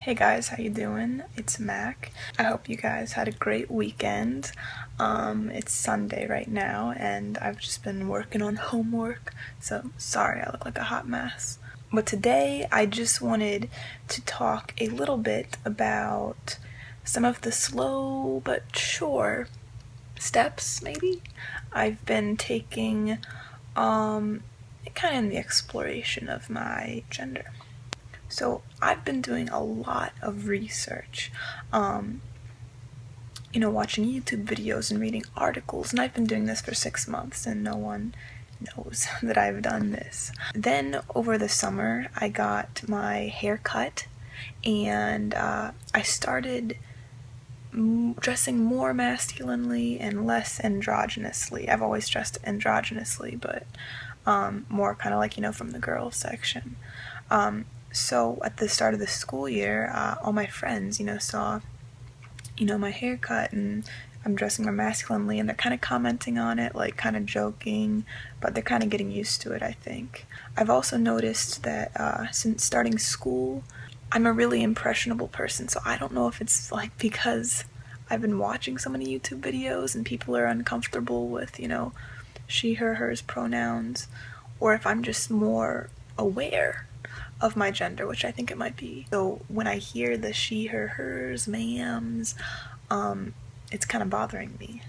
Hey guys, how you doing? It's Mac. I hope you guys had a great weekend. It's Sunday right now and I've just been working on homework, so sorry I look like a hot mess. But today I just wanted to talk a little bit about some of the slow but sure steps, maybe, I've been taking kind of in the exploration of my gender. So I've been doing a lot of research, watching YouTube videos and reading articles, and I've been doing this for 6 months and no one knows that I've done this. Then over the summer I got my hair cut and I started dressing more masculinely and less androgynously. I've always dressed androgynously, but more kind of like, from the girls section. So at the start of the school year, all my friends, saw, my haircut and I'm dressing more masculinely, and they're kind of commenting on it, like kind of joking, but they're kind of getting used to it, I think. I've also noticed that since starting school, I'm a really impressionable person, so I don't know if it's like because I've been watching so many YouTube videos and people are uncomfortable with, she, her, hers pronouns, or if I'm just more aware of my gender, which I think it might be. So when I hear the she, her, hers, ma'ams, it's kind of bothering me.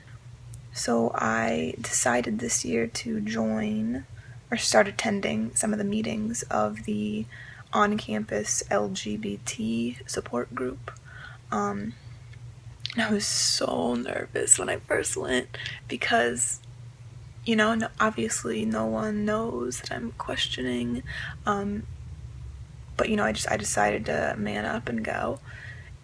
So I decided this year to join or start attending some of the meetings of the on-campus LGBT support group. I was so nervous when I first went because, obviously no one knows that I'm questioning, but I decided to man up and go,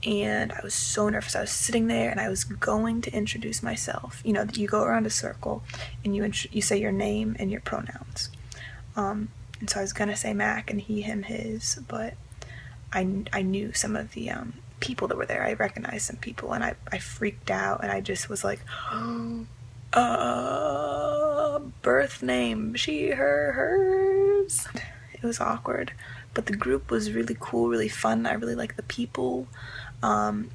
and I was so nervous. I was sitting there and I was going to introduce myself. You go around a circle and you say your name and your pronouns. And so I was gonna say Mac and he, him, his, but I knew some of the people that were there. I recognized some people and I freaked out and I just was like, birth name, she, her, hers. It was awkward, but the group was really cool, really fun. I really liked the people. And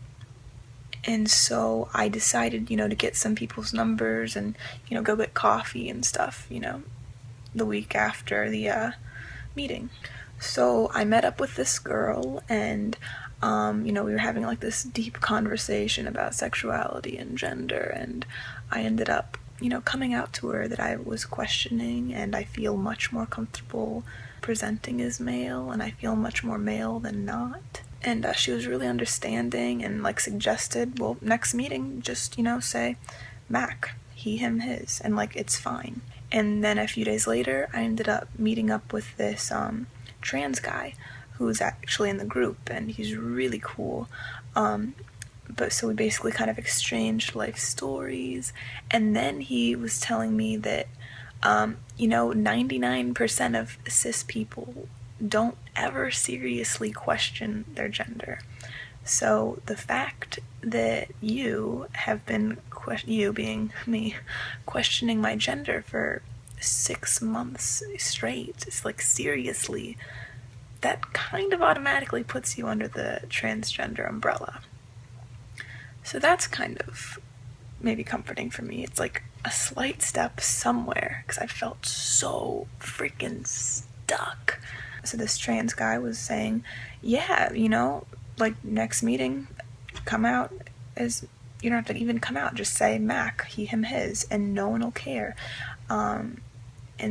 so I decided, to get some people's numbers and, go get coffee and stuff, the week after the meeting. So I met up with this girl and, we were having like this deep conversation about sexuality and gender, and I ended up, coming out to her that I was questioning, and I feel much more comfortable presenting as male, and I feel much more male than not. And she was really understanding and like suggested, well, next meeting, just, say Mac, he, him, his, and like it's fine. And then a few days later, I ended up meeting up with this trans guy who's actually in the group, and he's really cool. But so we basically kind of exchanged life stories, and then he was telling me that 99% of cis people don't ever seriously question their gender. So the fact that you have been, you being me, questioning my gender for 6 months straight, it's like seriously, that kind of automatically puts you under the transgender umbrella. So that's kind of maybe comforting for me. It's like a slight step somewhere, because I felt so freaking stuck. So this trans guy was saying, yeah, like next meeting, come out as, you don't have to even come out, just say Mac, he, him, his, and no one will care. And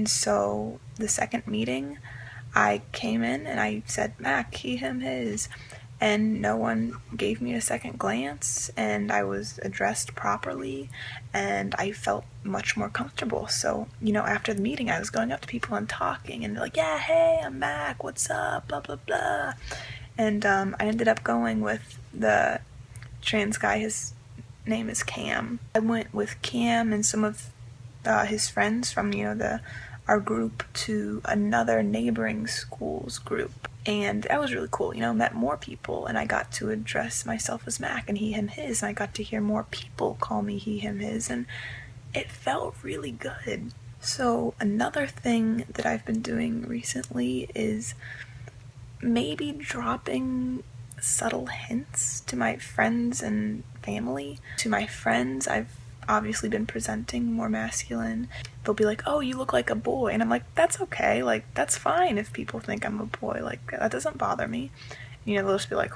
so the second meeting, I came in and I said Mac, he, him, his, and no one gave me a second glance, and I was addressed properly, and I felt much more comfortable. So, after the meeting, I was going up to people and talking, and they're like, yeah, hey, I'm Mac, what's up, blah, blah, blah. And I ended up going with the trans guy. His name is Cam. I went with Cam and some of his friends from, our group to another neighboring school's group. And that was really cool, met more people, and I got to address myself as Mac and he, him, his, and I got to hear more people call me he, him, his, and it felt really good. So another thing that I've been doing recently is maybe dropping subtle hints to my friends and family. To my friends, I've obviously been presenting more masculine. They'll be like, oh, you look like a boy. And I'm like, that's okay. Like, that's fine if people think I'm a boy. Like, that doesn't bother me. You know, they'll just be like,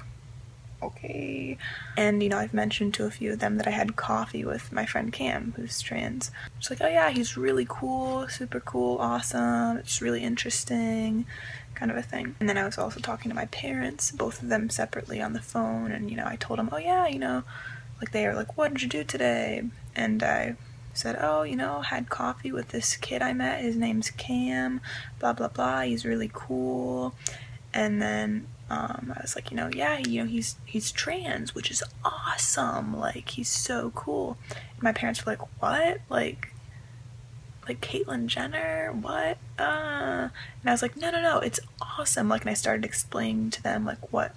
okay. And, you know, I've mentioned to a few of them that I had coffee with my friend Cam, who's trans. It's like, oh yeah, he's really cool, super cool, awesome, it's really interesting, kind of a thing. And then I was also talking to my parents, both of them separately on the phone, and, you know, I told them, oh yeah, you know, like, they were like, what did you do today? And I said, oh, you know, had coffee with this kid I met, his name's Cam, blah blah blah, he's really cool. And then I was like, you know, yeah, you know, he's trans, which is awesome, like, he's so cool. And my parents were like, what? Like Caitlyn Jenner? What? And I was like, no, it's awesome. Like, and I started explaining to them, like, what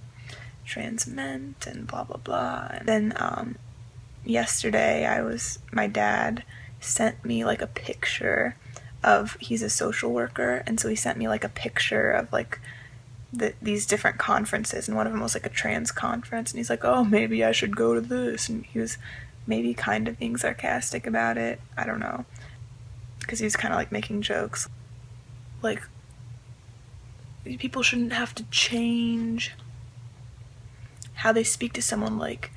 trans meant and blah blah blah. And then yesterday my dad sent me like a picture of, he's a social worker, and so he sent me like a picture of like these different conferences, and one of them was like a trans conference, and he's like, oh, maybe I should go to this, and he was maybe kind of being sarcastic about it, I don't know, because he was kind of like making jokes like people shouldn't have to change how they speak to someone, like,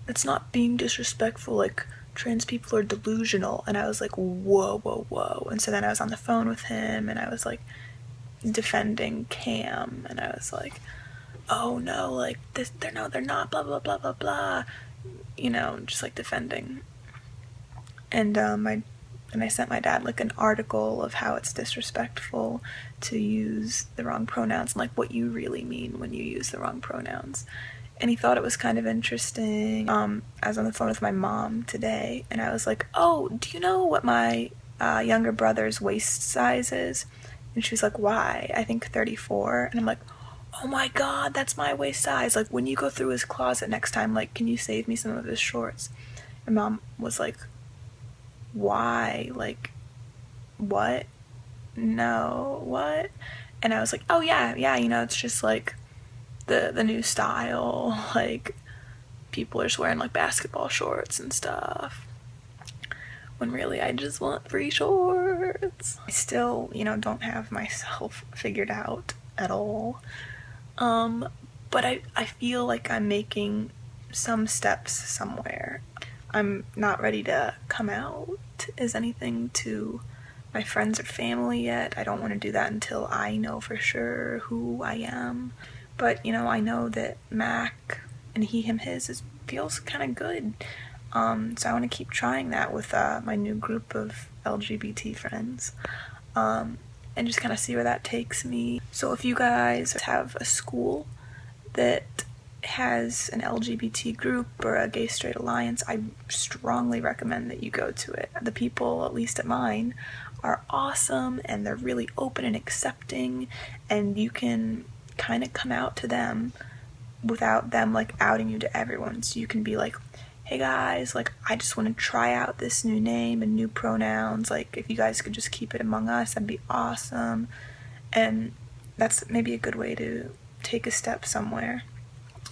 it's not being disrespectful, like, trans people are delusional. And I was like, whoa. And so then I was on the phone with him, and I was like defending Cam, and I was like, oh no, like, they're not, blah blah blah blah blah, you know, just like defending. And I sent my dad like an article of how it's disrespectful to use the wrong pronouns, and like what you really mean when you use the wrong pronouns. And he thought it was kind of interesting. I was on the phone with my mom today, and I was like, oh, do you know what my younger brother's waist size is? And she was like, why? I think 34. And I'm like, oh my god, that's my waist size. Like, when you go through his closet next time, like, can you save me some of his shorts? And mom was like, why? Like, what? No, what? And I was like, oh yeah, you know, it's just like the new style, like, people are just wearing like basketball shorts and stuff, when really I just want free shorts. I still, you know, don't have myself figured out at all, but I feel like I'm making some steps somewhere. I'm not ready to come out as anything to my friends or family yet. I don't want to do that until I know for sure who I am. But, you know, I know that Mac and he, him, his feels kind of good. So I want to keep trying that with my new group of LGBT friends. And just kind of see where that takes me. So if you guys have a school that has an LGBT group or a gay straight alliance, I strongly recommend that you go to it. The people, at least at mine, are awesome, and they're really open and accepting, and you can kind of come out to them without them like outing you to everyone. So you can be like, hey guys, like, I just want to try out this new name and new pronouns, like, if you guys could just keep it among us, that'd be awesome. And that's maybe a good way to take a step somewhere.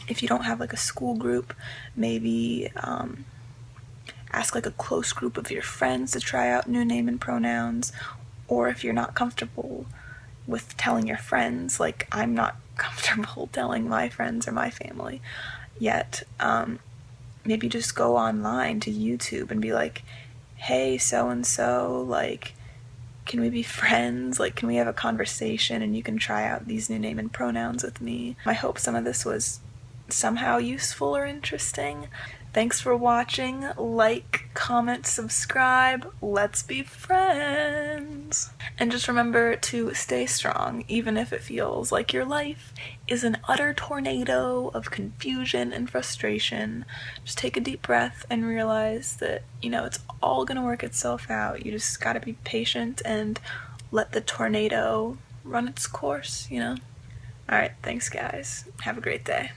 If you don't have like a school group, maybe ask like a close group of your friends to try out new name and pronouns. Or if you're not comfortable with telling your friends, like I'm not comfortable telling my friends or my family yet, maybe just go online to YouTube and be like, hey, so-and-so, like, can we be friends? Like, can we have a conversation and you can try out these new name and pronouns with me? I hope some of this was somehow useful or interesting. Thanks for watching. Like, comment, subscribe. Let's be friends. And just remember to stay strong, even if it feels like your life is an utter tornado of confusion and frustration. Just take a deep breath and realize that, you know, it's all gonna work itself out. You just gotta be patient and let the tornado run its course, you know? Alright, thanks guys. Have a great day.